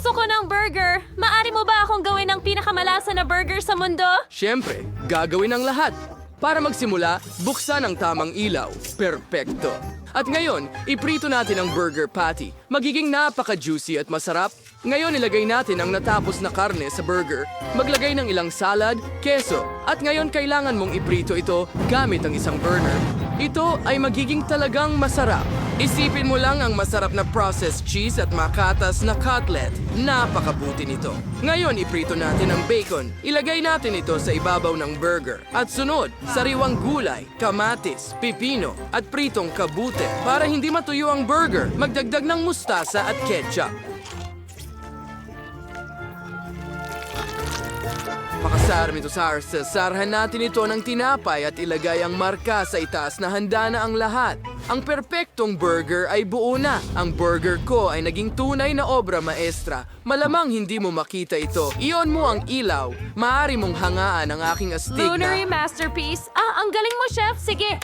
Gusto ko ng burger. Maari mo ba akong gawin ang pinakamalasa na burger sa mundo? Siyempre, gagawin ang lahat. Para magsimula, buksan ang tamang ilaw. Perpekto. At ngayon, iprito natin ang burger patty. Magiging napaka-juicy at masarap. Ngayon, ilagay natin ang natapos na karne sa burger. Maglagay ng ilang salad, keso. At ngayon, kailangan mong iprito ito gamit ang isang burner. Ito ay magiging talagang masarap. Isipin mo lang ang masarap na processed cheese at makatas na cutlet. Napakabuti nito. Ngayon, iprito natin ang bacon. Ilagay natin ito sa ibabaw ng burger. At sunod, sariwang gulay, kamatis, pipino, at pritong kabute. Para hindi matuyo ang burger, magdagdag ng mustasa at ketchup. Pakasarm ito sa sarhan natin ito ng tinapay at ilagay ang marka sa itaas na handa na ang lahat. Ang perpektong burger ay buo na. Ang burger ko ay naging tunay na obra maestra. Malamang hindi mo makita ito. Iyon mo ang ilaw. Maaari mong hangaan ang aking astig Lunary na... masterpiece. Ang galing mo, chef. Sige.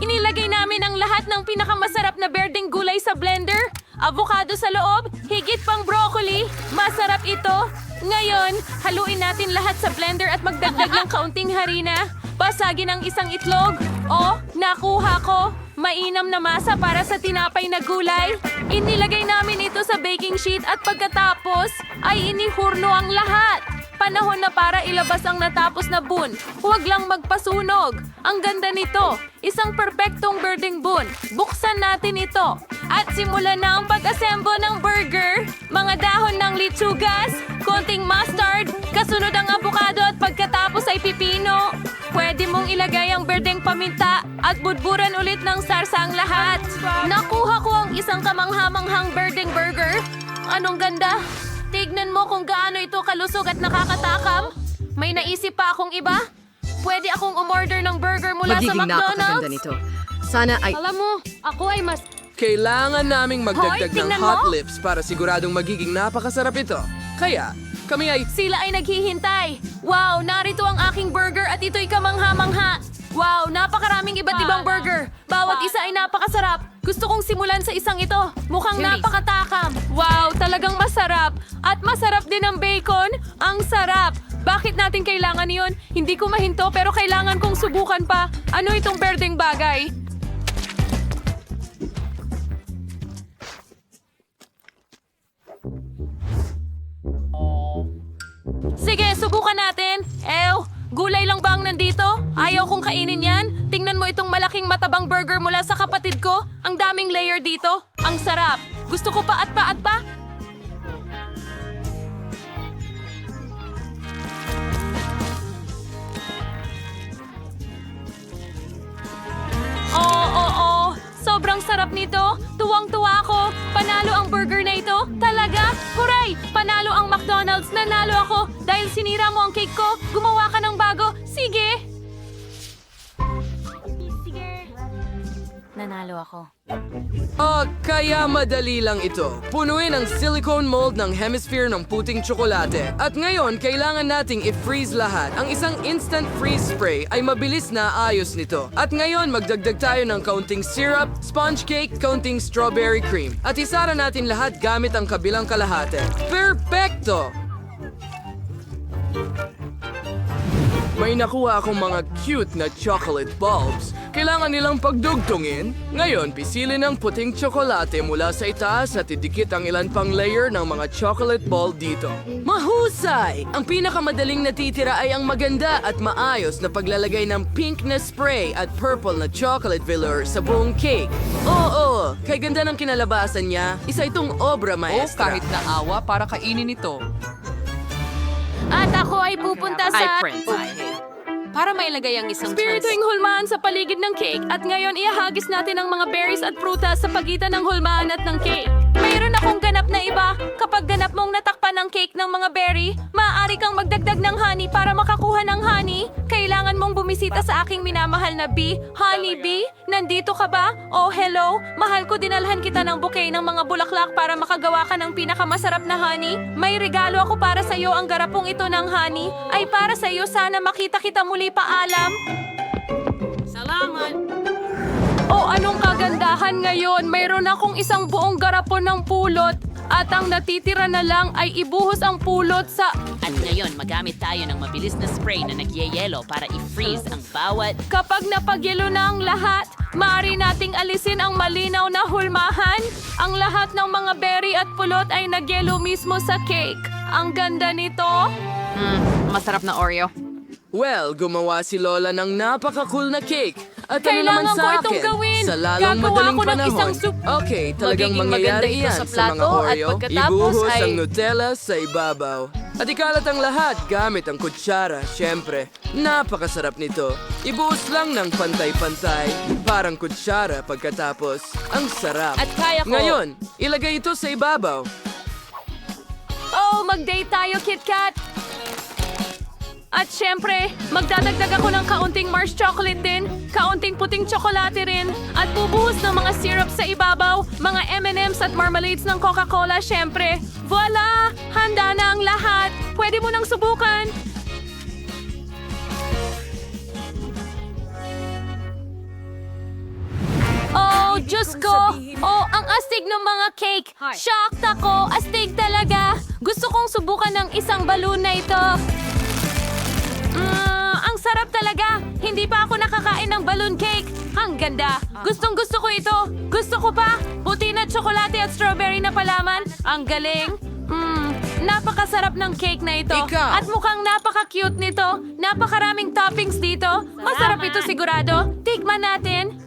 Inilagay namin ang lahat ng pinakamasarap na berdeng gulay sa blender. Avocado sa loob, higit pang broccoli. Masarap ito. Ngayon, haluin natin lahat sa blender at magdagdag ng kaunting harina. Basagin ang isang itlog. Nakuha ko. Mainam na masa para sa tinapay na gulay. Inilagay namin ito sa baking sheet at pagkatapos ay inihurno ang lahat. Panahon na para ilabas ang natapos na bun. Huwag lang magpasunog. Ang ganda nito. Isang perpektong birding bun. Buksan natin ito. At simulan na ang pag-assemble ng burger. Mga dahon ng litsugas, konting mustard, kasunod ang avocado at pagkatapos ay pipino. Pwede mong ilagay ang birdeng paminta at budburan ulit ng sarsa ang lahat. Nakuha ko ang isang kamanghamanghang birdeng burger. Anong ganda! Tignan mo kung gaano ito kalusog at nakakatakam. May naisip pa akong iba. Pwede akong umorder ng burger mula sa Magiging napakaganda McDonald's. nito. Sana ay... Alam mo, ako ay mas... Kailangan naming magdagdag Hoy, ng tingnan hot mo! lips para siguradong magiging napakasarap ito. Kaya, kami ay... Sila ay naghihintay. Wow, narito ang aking burger at ito'y kamangha-mangha. Wow, napakaraming iba't ibang burger. Bawat isa ay napakasarap. Gusto kong simulan sa isang ito. Mukhang napakatakam. Wow, talagang masarap. At masarap din ang bacon. Ang sarap. Bakit natin kailangan yon? Hindi ko mahinto pero kailangan kong subukan pa. Ano itong berdeng bagay? Sige, subukan natin. Gulay lang ba ang nandito? Ayaw kong kainin yan. Tingnan mo itong malaking matabang burger mula sa kapatid ko. Ang daming layer dito. Ang sarap. Gusto ko pa at pa at pa. Oo. Sobrang sarap nito. Tuwang-tuwa ako. Panalo ang burger na ito. Talaga? Huray! Panalo ang McDonald's. Nanalo ako. Dahil sinira mo ang cake ko, gumawa ka ng bago. Sige! Nanalo ako. Kaya madali lang ito. Punuin ang silicone mold ng hemisphere ng puting tsokolate. At ngayon, kailangan nating i-freeze lahat. Ang isang instant freeze spray ay mabilis na ayos nito. At ngayon, magdagdag tayo ng kaunting syrup, sponge cake, kaunting strawberry cream. At isara natin lahat gamit ang kabilang kalahati. Perfecto! May nakuha akong mga cute na chocolate bulbs. Kailangan nilang pagdugtungin. Ngayon, pisilin ang puting tsokolate mula sa itaas at idikit ang ilan pang layer ng mga chocolate ball dito. Mahusay! Ang pinakamadaling natitira ay ang maganda at maayos na paglalagay ng pink na spray at purple na chocolate velour sa buong cake. Oo, kay ganda ng kinalabasan niya. Isa itong obra maestra. Kahit naawa para kainin ito. At ako ay pupunta sa... Para mailagay ang isang Spirituing hulmaan sa paligid ng cake at ngayon ihahagis natin ang mga berries at prutas sa pagitan ng hulmaan at ng cake. Mayroon akong ganap na iba. Kapag ganap mong natakpan ng cake ng mga berry, maaari kang magdagdag ng honey para makakuha ng honey. Kailangan mong bumisita sa aking minamahal na bee. Honey bee, nandito ka ba? Oh, hello. Mahal ko, dinalhan kita ng bouquet ng mga bulaklak para makagawa ka ng pinakamasarap na honey. May regalo ako para sa iyo. Ang garapong ito ng honey ay para sa iyo. Sana makita kita muli, paalam. Salamat! Oh, anong kagad Dahan-dahan ngayon, mayroon akong isang buong garapon ng pulot at ang natitira na lang ay ibuhos ang pulot sa... At ngayon, magamit tayo ng mabilis na spray na nagyayelo para i-freeze ang bawat... Kapag napagyelo na ang lahat, maaari nating alisin ang malinaw na hulmahan. Ang lahat ng mga berry at pulot ay nagyelo mismo sa cake. Ang ganda nito. Masarap na Oreo. Well, gumawa si Lola ng napaka-cool na cake. At Kailangan ano naman ko sa itong akin? gawin. Sa lalong Gagawa madaling ako ng panahon. isang soup. Okay, talagang Magiging mangyayari maganda ito yan sa sa mga plato at Oreo. pagkatapos Ibuhos ay- ang Nutella sa ibabaw. At ikalat ang lahat gamit ang kutsara, syempre. Napakasarap nito. Ibuhos lang ng pantay-pantay. Parang kutsara pagkatapos. Ang sarap. At kaya ko. Ngayon, ilagay ito sa ibabaw. Oh, mag-date tayo, KitKat! At syempre, magdadagdag ako ng kaunting Mars chocolate din, kaunting puting tsokolate rin, at bubuhos ng mga syrup sa ibabaw, mga M&M's at marmalades ng Coca-Cola syempre. Voila! Handa na ang lahat! Pwede mo nang subukan! Oh, Diyos ko! Oh, ang astig ng mga cake! Shocked ako! Astig talaga! Gusto kong subukan ng isang balloon na ito. Ang sarap talaga! Hindi pa ako nakakain ng balloon cake. Ang ganda! Gustong gusto ko ito. Gusto ko pa. Puti na tsokolate at strawberry na palaman. Ang galing. Napakasarap ng cake na ito. Ikaw. At mukhang napaka-cute nito. Napakaraming toppings dito. Masarap ito sigurado. Tikman natin.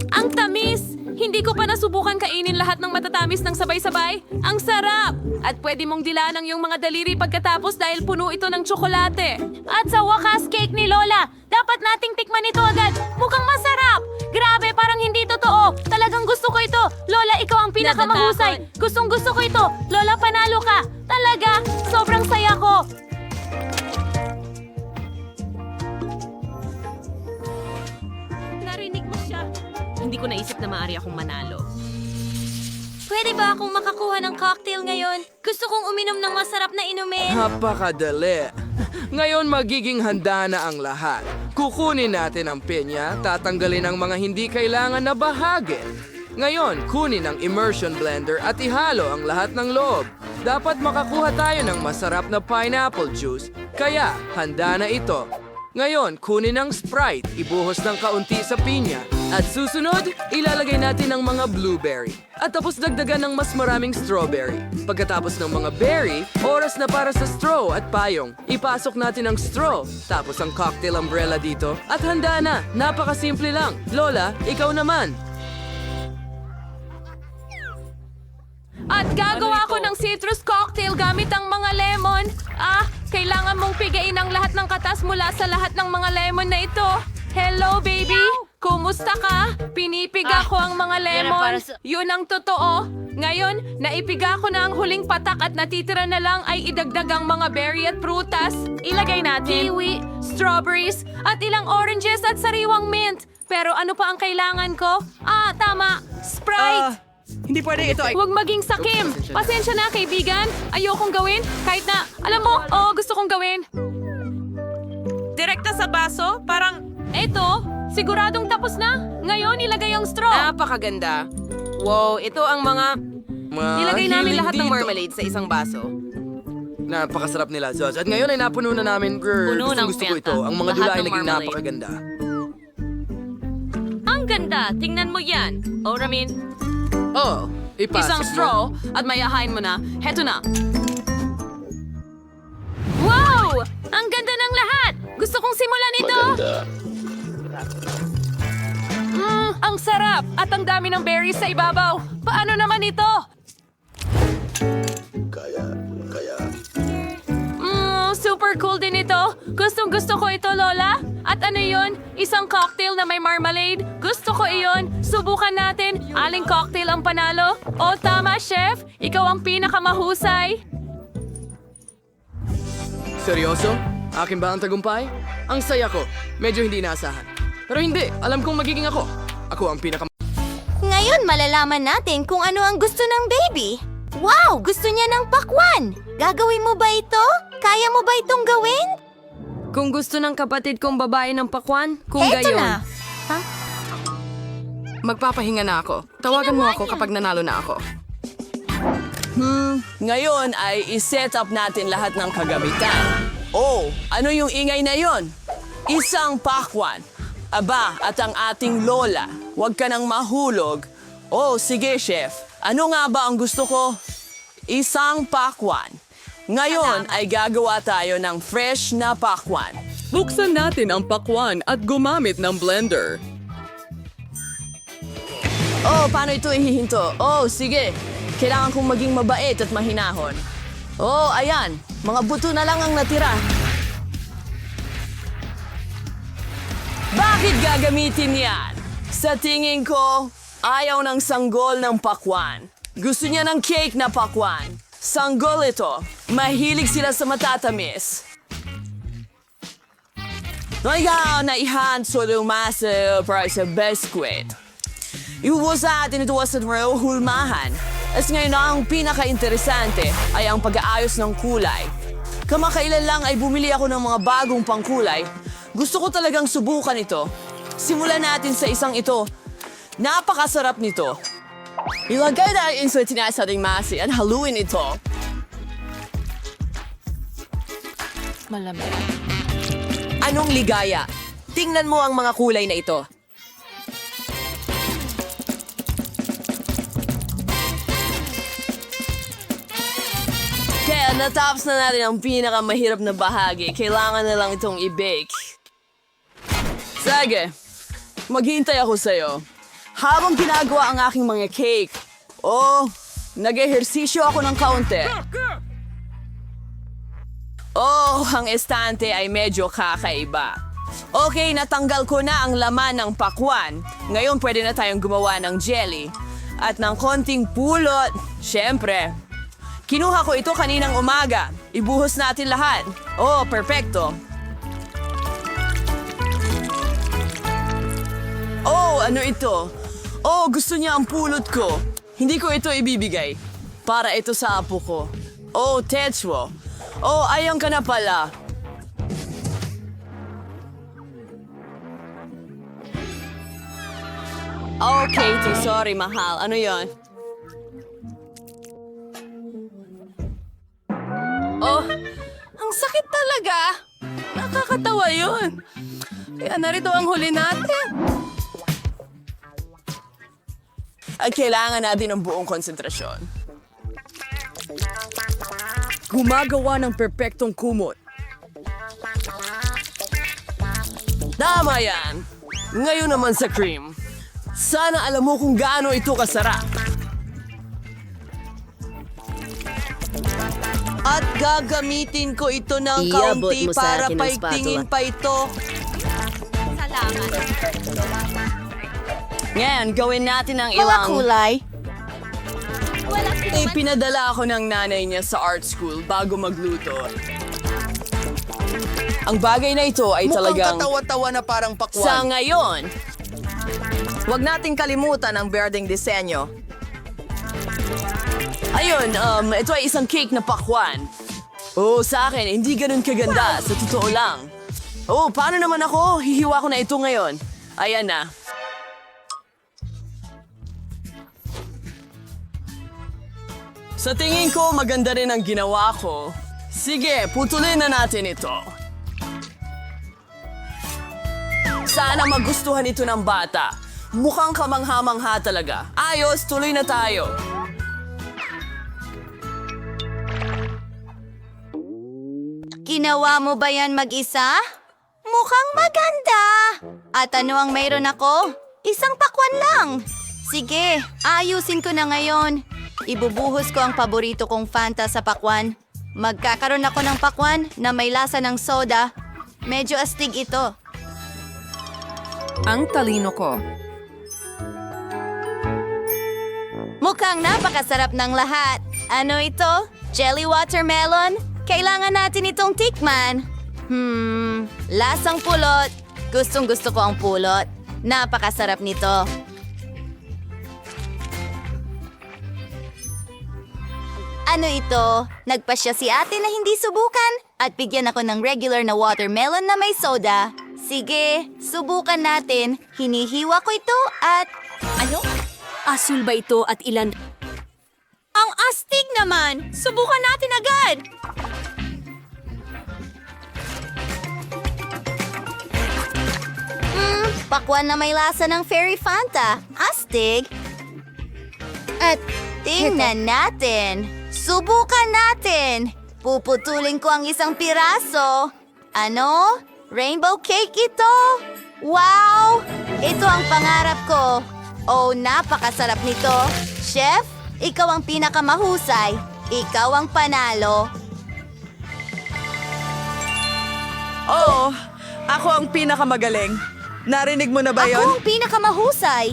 Ang tamis! Hindi ko pa nasubukan kainin lahat ng matatamis ng sabay-sabay. Ang sarap! At pwede mong dilaan ang iyong mga daliri pagkatapos dahil puno ito ng tsokolate. At sa wakas, cake ni Lola. Dapat nating tikman ito agad. Mukhang masarap! Grabe, parang hindi totoo. Talagang gusto ko ito. Lola, ikaw ang pinakamahusay. Gustong gusto ko ito. Lola, panalo ka. Talaga, sobrang saya ko. Narinig mo siya. Hindi ko naisip na maaari akong manalo. Pwede ba akong makakuha ng cocktail ngayon? Gusto kong uminom ng masarap na inumin. Napakadali. Ngayon magiging handa na ang lahat. Kukunin natin ang pinya, tatanggalin ang mga hindi kailangan na bahagi. Ngayon, kunin ang immersion blender at ihalo ang lahat ng loob. Dapat makakuha tayo ng masarap na pineapple juice, kaya handa na ito. Ngayon, kunin ang Sprite, ibuhos ng kaunti sa pinya. At susunod, ilalagay natin ang mga blueberry. At tapos dagdagan ng mas maraming strawberry. Pagkatapos ng mga berry, oras na para sa straw at payong. Ipasok natin ang straw, tapos ang cocktail umbrella dito. At handa na, napakasimple lang. Lola, ikaw naman. At gagawa ko ng citrus cocktail gamit ang mga lemon. Kailangan mong pigain ang lahat ng katas mula sa lahat ng mga lemon na ito. Hello, baby! Kumusta ka? Pinipiga ko ang mga lemon. Yun ang totoo. Ngayon, naipiga ko na ang huling patak at natitira na lang ay idagdag ang mga berry at prutas. Ilagay natin kiwi, strawberries, at ilang oranges at sariwang mint. Pero ano pa ang kailangan ko? Tama! Sprite! Hindi pwede ito ay... Huwag maging sakim. Pasensya na, kaibigan. Ayokong gawin. Kahit na, alam mo, gusto kong gawin. Direkta sa baso, parang, eto, siguradong tapos na. Ngayon, ilagay ang straw. Napakaganda. Wow, ito ang mga... Nilagay namin lahat ng dito. marmalade sa isang baso. Napakasarap nila, Zos. At ngayon ay napuno na namin. Puno ng Gusto ko Fanta. ito. Ang mga Lahat dula ay ng naging marmalade. napakaganda. Ang ganda! Tingnan mo yan. Oh, Ramin. Oh, ipasok Isang mo. straw at mayahain mo na. Heto na. Wow! Ang ganda ng lahat! Gusto kong simulan ito! Ang sarap! At ang dami ng berries sa ibabaw. Paano naman ito? Super cool din ito. Gustong gusto ko ito, Lola. At ano yun? Isang cocktail na may marmalade? Gusto ko iyon. Subukan natin. Aling cocktail ang panalo? O tama, chef. Ikaw ang pinakamahusay. Seryoso? Akin ba ang tagumpay? Ang saya ko. Medyo hindi inaasahan. Pero hindi. Alam kong magiging ako. Ako ang Ngayon malalaman natin kung ano ang gusto ng baby. Wow! Gusto niya ng pakwan! Gagawin mo ba ito? Kaya mo ba itong gawin? Kung gusto ng kapatid kong babae ng pakwan, kung Eto gayon. na! Ha? Magpapahinga na ako. Tawagan mo ako kapag nanalo na ako. Ngayon ay iset up natin lahat ng kagamitan. Oh, ano yung ingay na yon? Isang pakwan. Aba, at ang ating lola. Huwag ka nang mahulog. Oh, sige, chef. Ano nga ba ang gusto ko? Isang pakwan. Ngayon ay gagawa tayo ng fresh na pakwan. Buksan natin ang pakwan at gumamit ng blender. Oh, paano ito ihihinto? Oh, sige. Kailangan kong maging mabait at mahinahon. Oh, ayan. Mga buto na lang ang natira. Bakit gagamitin yan? Sa tingin ko, ayaw ng sanggol ng pakwan. Gusto niya ng cake na pakwan. Sanggol ito. Mahilig sila sa matatamis. Ngayon, naihan sa lumasa para sa biscuit. Iwasan natin ito sa hulmahan. At ngayon ang pinaka-interesante ay ang pag-aayos ng kulay. Kamakailan lang ay bumili ako ng mga bagong pangkulay. Gusto ko talagang subukan ito. Simulan natin sa isang ito. Napakasarap nito. Ilagay natin sa tinasaring masi at haluin ito. Malamig. Anong ligaya? Tingnan mo ang mga kulay na ito. Kaya natapos na natin ang pinakamahirap na bahagi. Kailangan na lang itong i-bake. Sige, maghihintay ako sa'yo. Habang ginagawa ang aking mga cake, nag-ehersisyo ako ng kaunti. Ang estante ay medyo kakaiba. Okay, natanggal ko na ang laman ng pakwan. Ngayon pwede na tayong gumawa ng jelly. At ng konting pulot, syempre. Kinuha ko ito kaninang umaga. Ibuhos natin lahat. Oh, perfecto. Oh, ano ito? Oh, gusto niya ang pulot ko. Hindi ko ito ibibigay. Para ito sa apo ko. Oh, Tetsuo. Oh, ayan ka na pala. Oh, Katie, sorry, mahal. Ano yon? Oh, ang sakit talaga. Nakakatawa yun. Kaya narito ang huli natin. At kailangan natin ng buong konsentrasyon. Gumagawa ng perpektong kumot. Tama yan. Ngayon naman sa cream. Sana alam mo kung gaano ito kasarap. At gagamitin ko ito ng Iabot kaunti mo sa para akin ang paigtingin spatula. pa ito. Ngayon, gawin natin ang ilang... kulay. Pinadala ako ng nanay niya sa art school bago magluto. Ang bagay na ito ay talagang... katawa-tawa na parang pakwan. Sa ngayon, Huwag nating kalimutan ang berdeng disenyo. ayun, ito ay isang cake na pakwan. Oh, sa akin, hindi ganun kaganda, sa totoo lang. Oh, paano naman ako? Hihiwa ko na ito ngayon. Ayan na. Sa tingin ko, maganda rin ang ginawa ko. Sige, putulin na natin ito. Sana magustuhan ito ng bata. Mukhang kamangha-mangha talaga. Ayos, tuloy na tayo. Ginawa mo ba yan mag-isa? Mukhang maganda. At ano ang mayroon ako? Isang pakwan lang. Sige, ayusin ko na ngayon. Ibubuhos ko ang paborito kong Fanta sa pakwan. Magkakaroon ako ng pakwan na may lasa ng soda. Medyo astig ito. Ang talino ko. Mukhang napakasarap ng lahat. Ano ito? Jelly watermelon? Kailangan natin itong tikman. Lasang pulot. Gustong-gusto ko ang pulot. Napakasarap nito. Ano ito? Nagpasya si ate na hindi subukan at bigyan ako ng regular na watermelon na may soda. Sige, subukan natin. Hinihiwa ko ito at Asul ba ito at ilan? Ang astig naman! Subukan natin agad! Pakwan na may lasa ng Fairy Fanta. Astig. At tingnan natin. Subukan natin. Puputulin ko ang isang piraso. Ano? Rainbow cake ito? Wow! Ito ang pangarap ko. Oh, napakasarap nito. Chef, ikaw ang pinakamahusay. Ikaw ang panalo. Oo, ako ang pinakamagaling. Narinig mo na ba Ako yon? ang pinakamahusay.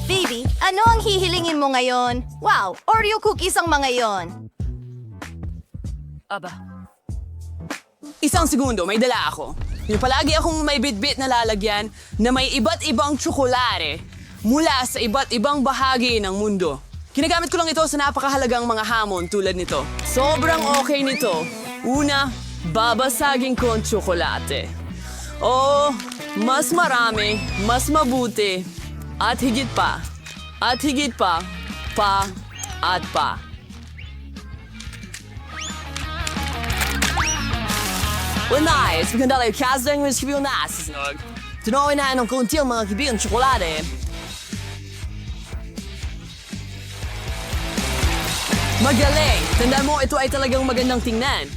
Baby, ano ang hihilingin mo ngayon? Wow, Oreo cookies ang mga yon. Isang segundo, may dala ako. Yung palagi akong may bitbit na lalagyan na may iba't ibang tsokolate mula sa iba't ibang bahagi ng mundo. Ginagamit ko lang ito sa napakahalagang mga hamon tulad nito. Sobrang okay nito. Una, babasagin ko ang tsokolate. Oh, mas marami, mas mabuti, at higit pa, at higit pa, at pa. Well, nice. Maganda lang yung casting with kibiyo na sasnog. Tunawin na ng konti ang mga kibiyong tsokolate. Magaling! Tandaan mo, ito ay talagang magandang tingnan.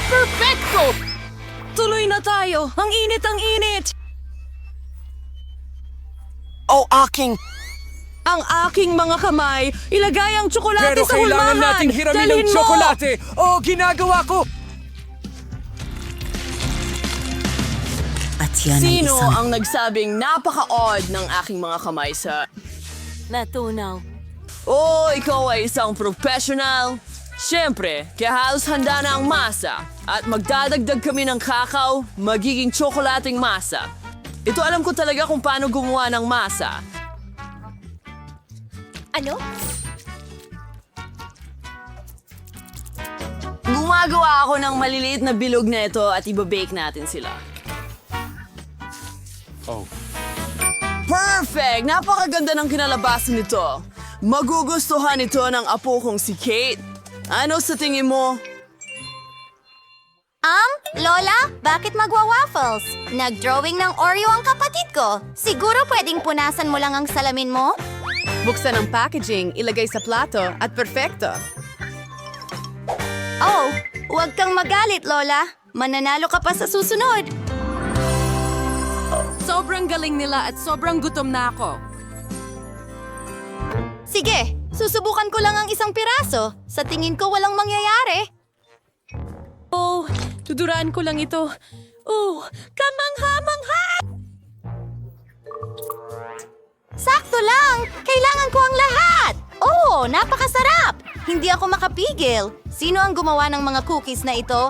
Perfecto! Tuloy na tayo. Ang init, ang init. Oh, aking... Ang aking mga kamay, ilagay ang tsokolate Pero sa kailangan hulmahan. nating hiramin Dalhin ng mo! tsokolate! Oo, ginagawa ko! Sino ang nagsabing napaka-odd ng aking mga kamay sa... Natunaw. Oh, ikaw ay isang professional. Siyempre, kaya halos handa na ang masa. At magdadagdag kami ng kakao, magiging tsokolating masa. Ito alam ko talaga kung paano gumawa ng masa. Ano? Gumagawa ako ng maliliit na bilog na ito at ibabake natin sila. Oh. Perfect! Napakaganda ng kinalabasan nito. Magugustuhan ito ng apo kong si Kate. Ano sa tingin mo? Lola, bakit magwa-waffles? Nag-drawing ng Oreo ang kapatid ko. Siguro pwedeng punasan mo lang ang salamin mo? Buksan ang packaging, ilagay sa plato, at perfecto. Oh, huwag kang magalit, Lola. Mananalo ka pa sa susunod. Sobrang galing nila at sobrang gutom na ako. Sige, susubukan ko lang ang isang piraso. Sa tingin ko walang mangyayari. Oh, tuduraan ko lang ito. Oh, kamangha-mangha! Sakto lang! Kailangan ko ang lahat! Oh, napakasarap! Hindi ako makapigil. Sino ang gumawa ng mga cookies na ito?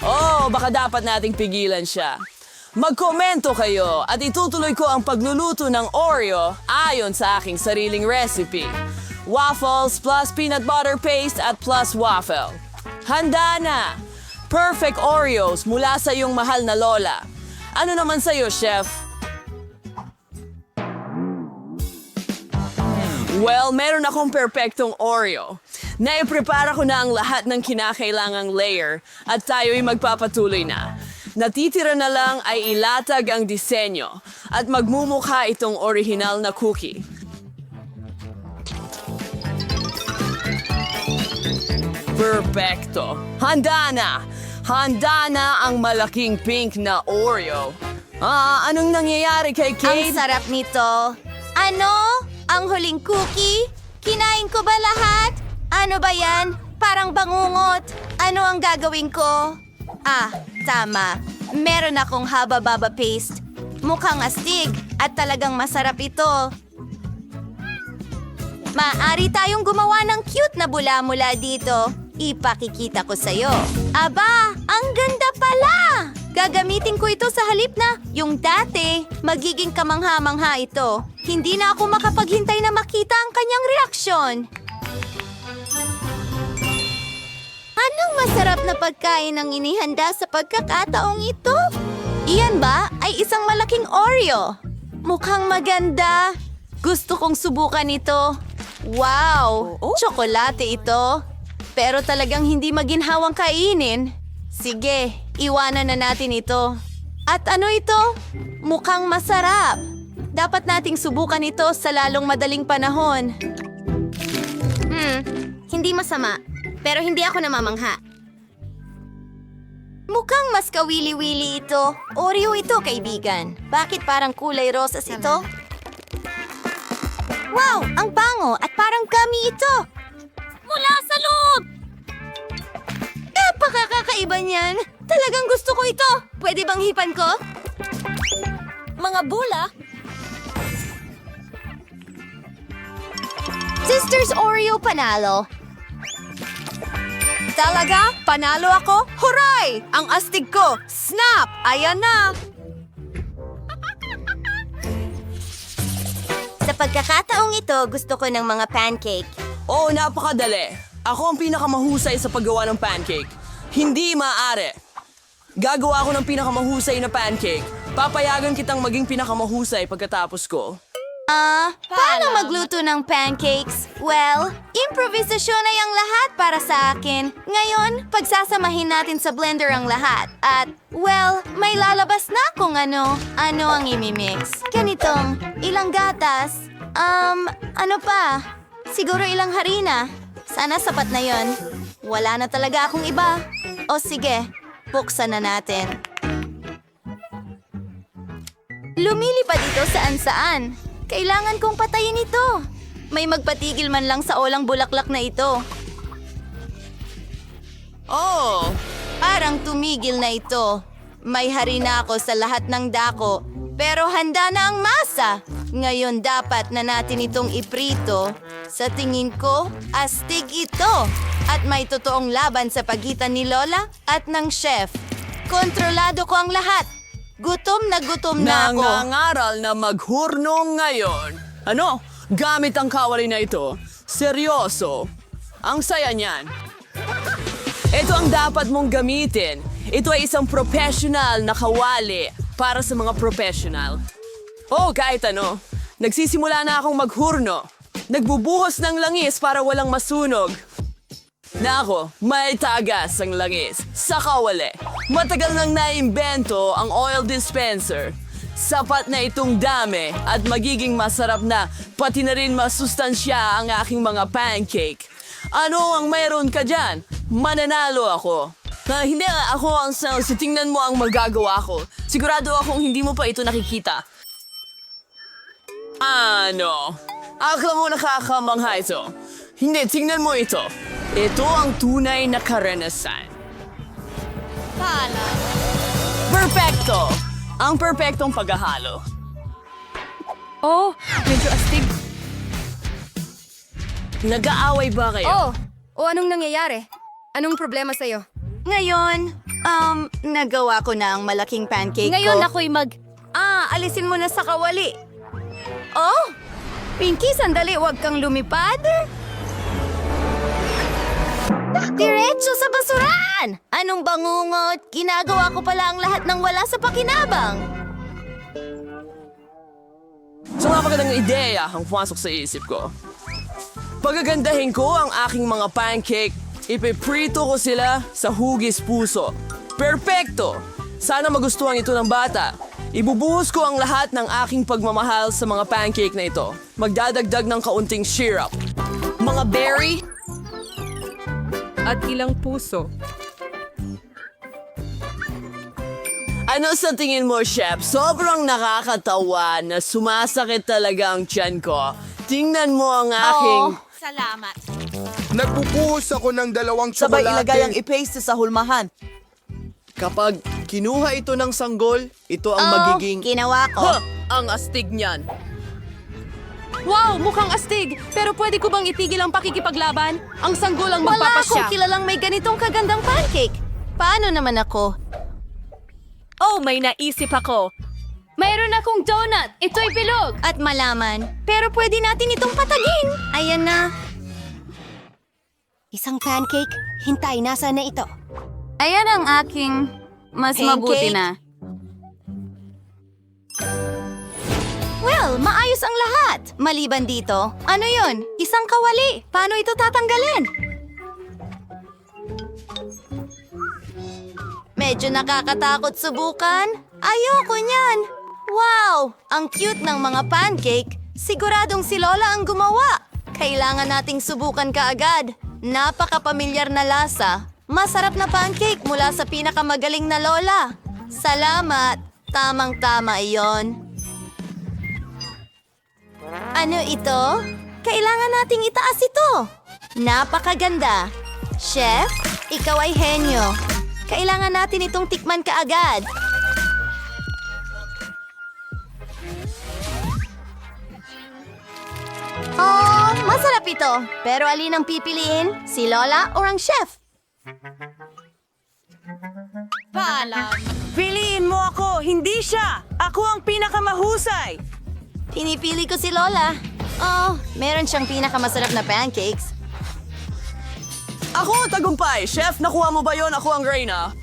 Oh, baka dapat nating pigilan siya. Magkomento kayo at itutuloy ko ang pagluluto ng Oreo ayon sa aking sariling recipe. Waffles plus peanut butter paste at plus waffle. Handa na! Perfect Oreos mula sa iyong mahal na lola. Ano naman sa'yo, chef? Well, meron akong perpektong Oreo. Naiprepara ko na ang lahat ng kinakailangang layer at tayo'y magpapatuloy na. Natitira na lang ay ilatag ang disenyo at magmumukha itong original na cookie. Perfecto! Handa na! Handa na ang malaking pink na Oreo. Anong nangyayari kay Ang Kate? sarap nito. Ano? Ang huling cookie? Kinain ko ba lahat? Ano ba yan? Parang bangungot. Ano ang gagawin ko? Tama. Meron akong haba-baba paste. Mukhang astig at talagang masarap ito. Maaari tayong gumawa ng cute na bula-mula dito. Ipakikita ko sa'yo. Aba, ang ganda pala! Gagamitin ko ito sa halip na yung dati. Magiging kamangha-mangha ito. Hindi na ako makapaghintay na makita ang kanyang reaksyon. Anong masarap na pagkain ang inihanda sa pagkakataong ito? Iyan ba ay isang malaking Oreo? Mukhang maganda. Gusto kong subukan ito. Wow! Tsokolate ito. Pero talagang hindi maginhawang kainin. Sige, iwanan na natin ito. At ano ito? Mukhang masarap. Dapat nating subukan ito sa lalong madaling panahon. Hindi masama, pero hindi ako namamangha. Mukhang mas kawili-wili ito. Oreo ito, kaibigan. Bakit parang kulay rosas ito? Wow! Ang bango at parang gummy ito! Mula sa loob! Napakakaiba niyan! Talagang gusto ko ito! Pwede bang hipan ko? Mga bula? Sisters Oreo panalo. Talaga? Panalo ako? Huray! Ang astig ko! Snap! Ayan na! Sa pagkakataong ito, gusto ko ng mga pancake. Oo, napakadali. Ako ang pinakamahusay sa paggawa ng pancake. Hindi maaari. Gagawa ako ng pinakamahusay na pancake. Papayagan kitang maging pinakamahusay pagkatapos ko. Paano magluto ng pancakes? Well, improvisasyon ay ang lahat para sa akin. Ngayon, pagsasamahin natin sa blender ang lahat. At, well, may lalabas na kung ano ang imimix. Ganitong, ilang gatas. Ano pa? Siguro ilang harina. Sana sapat na yon. Wala na talaga akong iba. O sige, buksan na natin. Lumilipad ito saan-saan. Kailangan kong patayin ito. May magpatigil man lang sa olang bulaklak na ito. Oh, Parang tumigil na ito. May harina ako sa lahat ng dako, pero handa na ang masa. Ngayon dapat na natin itong iprito. Sa tingin ko, astig ito. At may totoong laban sa pagitan ni Lola at ng chef. Kontrolado ko ang lahat. Gutom na ako. nangangaral na maghurno ngayon. Ano? Gamit ang kawali na ito. Seryoso. Ang saya niyan. Ito ang dapat mong gamitin. Ito ay isang professional na kawali para sa mga professional. Oh, kahit ano. Nagsisimula na akong maghurno. Nagbubuhos ng langis para walang masunog. Nako, may tagas ang langis sa kawali. Matagal nang naimbento ang oil dispenser. Sapat na itong dami at magiging masarap na, pati na rin masustansya ang aking mga pancake. Ano ang mayroon ka dyan? Mananalo ako. Hindi ako ang sales. Tingnan mo ang magagawa ko. Sigurado akong hindi mo pa ito nakikita. Ano? Akala mo nakakamangha ito. Hindi, tingnan mo ito. Ito ang tunay na karanasan. Perfecto! Ang perpektong paghahalo. Oh, medyo astig. Nag-aaway ba kayo? O anong nangyayari? Anong problema sa'yo? Ngayon, nagawa ko na ang malaking pancake Ngayon ko. ako'y Alisin mo na sa kawali. Oh! Pinky, sandali, huwag kang lumipad. Diretso sa basuran! Anong bangungot? Ginagawa ko pala ang lahat ng wala sa pakinabang. So nga magandang ideya ang pumasok sa isip ko. Pagagandahin ko ang aking mga pancake, ipiprito ko sila sa hugis puso. Perfecto! Sana magustuhan ito ng bata. Ibubuhos ko ang lahat ng aking pagmamahal sa mga pancake na ito. Magdadagdag ng kaunting syrup. Mga berry, At ilang puso. ano sa tingin mo, Chef? Sobrang nakakatawa na sumasakit talaga ang tiyan ko. Tingnan mo ang aking... Salamat. Nagpupuhos ako ng 2 Sabay tsokolate. ilagay ang i-paste sa hulmahan. Kapag kinuha ito ng sanggol, ito ang magiging... Ginawa ko. Ang astig niyan. Wow, mukhang astig. Pero pwede ko bang itigil ang pakikipaglaban? Ang sanggol ang Wala magpapasya. akong kilalang may ganitong kagandang pancake. Paano naman ako? Oh, may naisip ako. Mayroon akong donut. Ito'y bilog. At malaman. Pero pwede natin itong patagin. Ayan na. Isang pancake? Hintay, nasa na ito? Ayan ang aking mas Pancake? mabuti na. Well, maayos ang lahat. Maliban dito, ano yun? Isang kawali. Paano ito tatanggalin? Medyo nakakatakot subukan. Ayoko niyan. Wow! Ang cute ng mga pancake. Siguradong si Lola ang gumawa. Kailangan nating subukan kaagad. Napakapamilyar na lasa. Masarap na pancake mula sa pinakamagaling na Lola. Salamat. Tamang-tama iyon. Ano ito? Kailangan nating itaas ito. Napakaganda. Chef, ikaw ay henyo. Kailangan natin itong tikman kaagad. Oh, masarap ito. Pero alin ang pipiliin? Si Lola o ang chef? Piliin mo ako, hindi siya! Ako ang pinakamahusay! Pinipili ko si Lola. Oh, meron siyang pinakamasarap na pancakes. Ako ang tagumpay! Chef, nakuha mo ba yon? Ako ang Reyna.